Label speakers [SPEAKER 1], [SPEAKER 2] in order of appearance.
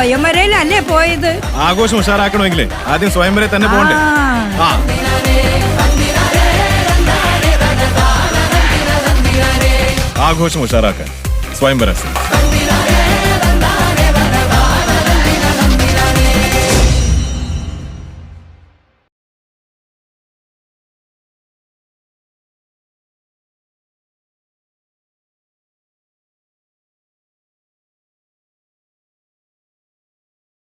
[SPEAKER 1] സ്വയംവരയിലല്ലേ പോയത്?
[SPEAKER 2] ആഘോഷം ഉഷാറാക്കണമെങ്കിലേ ആദ്യം സ്വയംവരെ തന്നെ പോകണ്ടേ? ആ ആഘോഷം ഉഷാറാക്കാൻ സ്വയംവര.